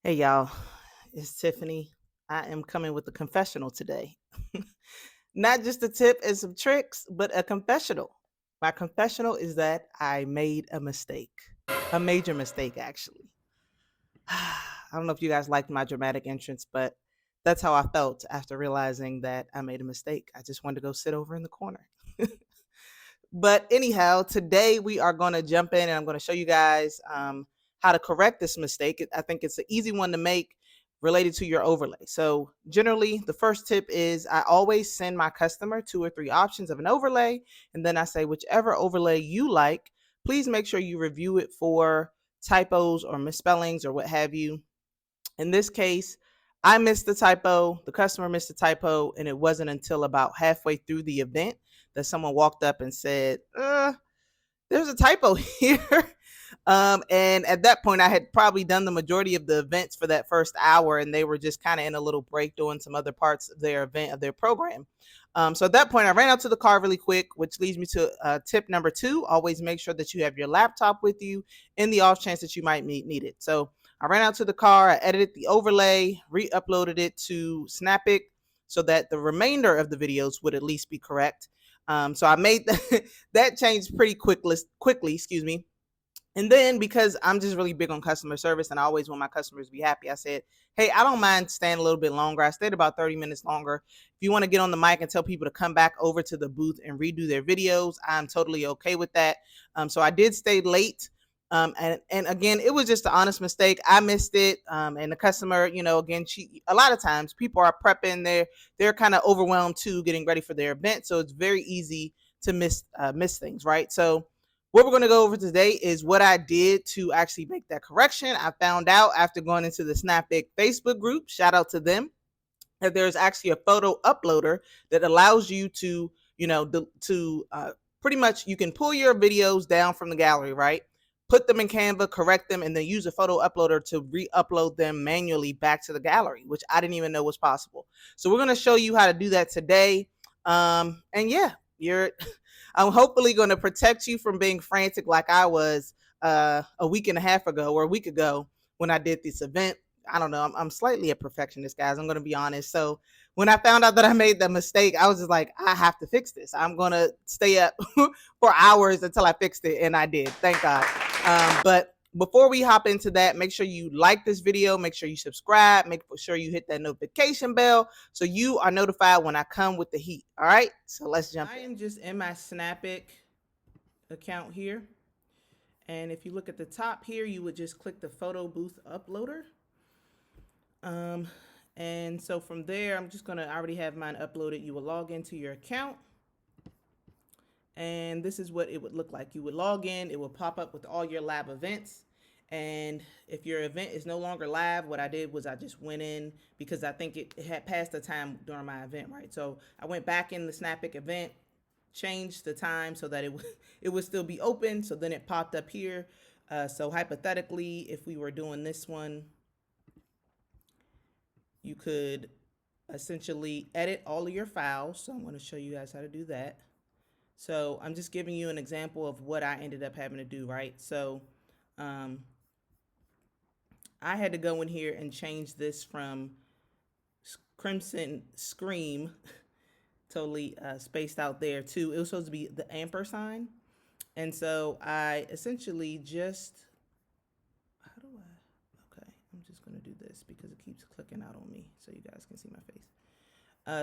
Hey y'all, it's Tiffany. I am coming with a confessional today. Not just a tip and some tricks, but a confessional. My confessional is that I made a mistake, a major mistake, actually. I don't know if you guys liked my dramatic entrance, but that's how I felt after realizing that I made a mistake. I just wanted to go sit over in the corner. But anyhow, today we are going to jump in and I'm going to show you guys how to correct this mistake. I think it's an easy one to make related to your overlay. So generally, the first tip is I always send my customer 2 or 3 options of an overlay. And then I say, whichever overlay you like, please make sure you review it for typos or misspellings or what have you. In this case, I missed the typo, the customer missed the typo, and it wasn't until about halfway through the event that someone walked up and said, there's a typo here. And at that point, I had probably done the majority of the events for that first hour, and they were just kind of in a little break doing some other parts of their event, of their program. So at that point, I ran out to the car really quick, which leads me to tip number 2. Always make sure that you have your laptop with you in the off chance that you might need it. So I ran out to the car, I edited the overlay, re-uploaded it to Snapic so that the remainder of the videos would at least be correct. So I made that change pretty quickly, excuse me. And then because I'm just really big on customer service and I always want my customers to be happy, I said, hey, I don't mind staying a little bit longer. I stayed about 30 minutes longer. If you want to get on the mic and tell people to come back over to the booth and redo their videos, I'm totally okay with that. So I did stay late. And again, it was just an honest mistake. I missed it. And the customer, again, a lot of times people are prepping, they're kind of overwhelmed too, getting ready for their event. So it's very easy to miss things, right? So what we're going to go over today is what I did to actually make that correction. I found out after going into the Snapic Facebook group, shout out to them, that there's actually a photo uploader that allows you to, pretty much you can pull your videos down from the gallery, right? Put them in Canva, correct them, and then use a photo uploader to re-upload them manually back to the gallery, which I didn't even know was possible. So we're going to show you how to do that today. And yeah, I'm hopefully going to protect you from being frantic like I was a week and a half ago or a week ago when I did this event. I don't know. I'm slightly a perfectionist, guys. I'm going to be honest. So when I found out that I made that mistake, I was just like, I have to fix this. I'm going to stay up for hours until I fixed it. And I did. Thank God. But before we hop into that, make sure you like this video. Make sure you subscribe. Make sure you hit that notification bell so you are notified when I come with the heat. All right. So let's jump in. I am just in my Snapic account here. And if you look at the top here, you would just click the photo booth uploader. And so from there, I already have mine uploaded. You will log into your account. And this is what it would look like. You would log in, it will pop up with all your lab events. And if your event is no longer live, what I did was I just went in because I think it had passed the time during my event, right? So I went back in the Snapic event, changed the time so that it would still be open. So then it popped up here. So hypothetically, if we were doing this one, you could essentially edit all of your files. So I'm going to show you guys how to do that. So I'm just giving you an example of what I ended up having to do, right? So I had to go in here and change this from Crimson Scream, totally spaced out there, to, it was supposed to be the ampersand. And so I essentially just, okay, I'm just going to do this because it keeps clicking out on me so you guys can see my face.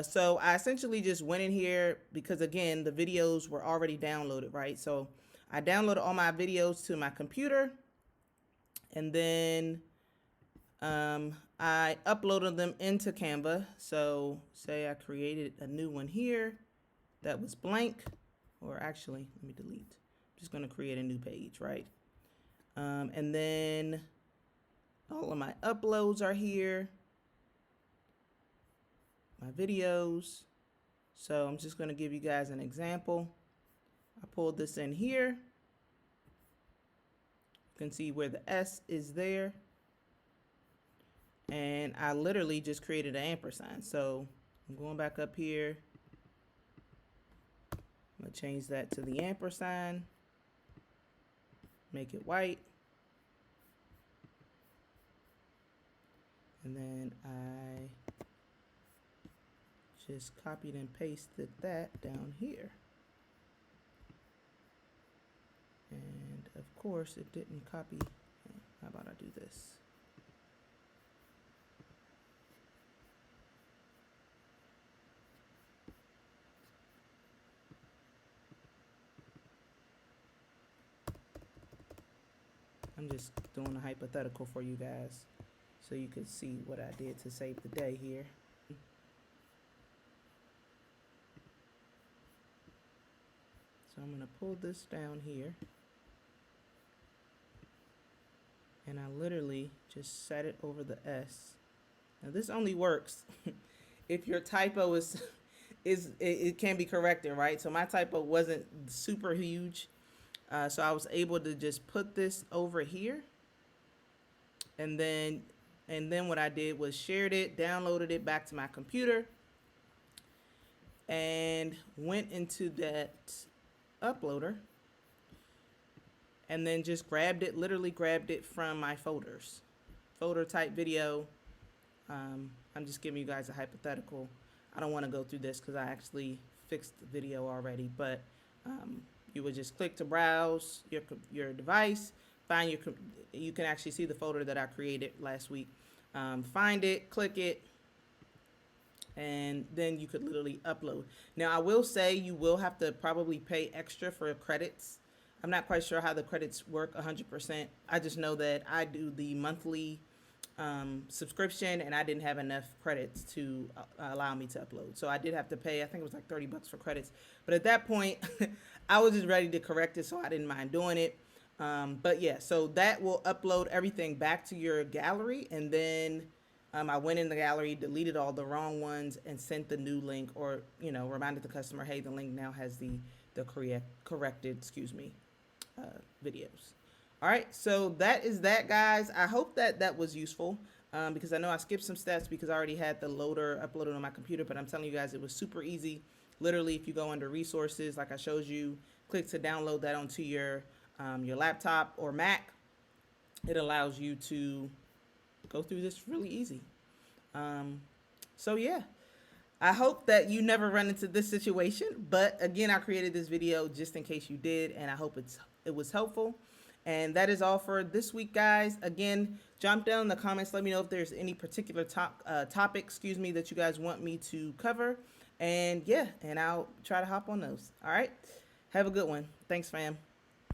So I essentially just went in here because, again, the videos were already downloaded, right? So I downloaded all my videos to my computer, and then I uploaded them into Canva. So say I created a new one here that was blank, or actually, let me delete. I'm just going to create a new page, right? And then all of my uploads are here, my videos. So I'm just going to give you guys an example. I pulled this in here. You can see where the S is there. And I literally just created an ampersand. So I'm going back up here. I'm going to change that to the ampersand. Make it white. And then I just copied and pasted that down here. And of course it didn't copy. How about I do this? I'm just doing a hypothetical for you guys so you can see what I did to save the day here. So I'm going to pull this down here. And I literally just set it over the S. Now this only works if your typo it can be corrected, right? So my typo wasn't super huge. So I was able to just put this over here. And then what I did was shared it, downloaded it back to my computer, and went into that uploader and then just literally grabbed it from my folders. Folder type video. I'm just giving you guys a hypothetical. I don't want to go through this because I actually fixed the video already, but you would just click to browse your device, find you can actually see the folder that I created last week. Find it, click it, and then you could literally upload. Now I will say you will have to probably pay extra for credits. I'm not quite sure how the credits work 100%. I just know that I do the monthly subscription and I didn't have enough credits to allow me to upload. So I did have to pay, I think it was like $30 for credits. But at that point, I was just ready to correct it, so I didn't mind doing it. But yeah, so that will upload everything back to your gallery. And then I went in the gallery, deleted all the wrong ones, and sent the new link, or, reminded the customer, hey, the link now has the corrected, videos. All right, so that is that, guys. I hope that was useful because I know I skipped some steps because I already had the loader uploaded on my computer, but I'm telling you guys it was super easy. Literally, if you go under resources, like I showed you, click to download that onto your laptop or Mac, it allows you to go through this really easy. So yeah, I hope that you never run into this situation, but again, I created this video just in case you did, and I hope it was helpful. And that is all for this week, guys. Again, jump down in the comments. Let me know if there's any particular topic, that you guys want me to cover. And yeah, and I'll try to hop on those. All right. Have a good one. Thanks, fam.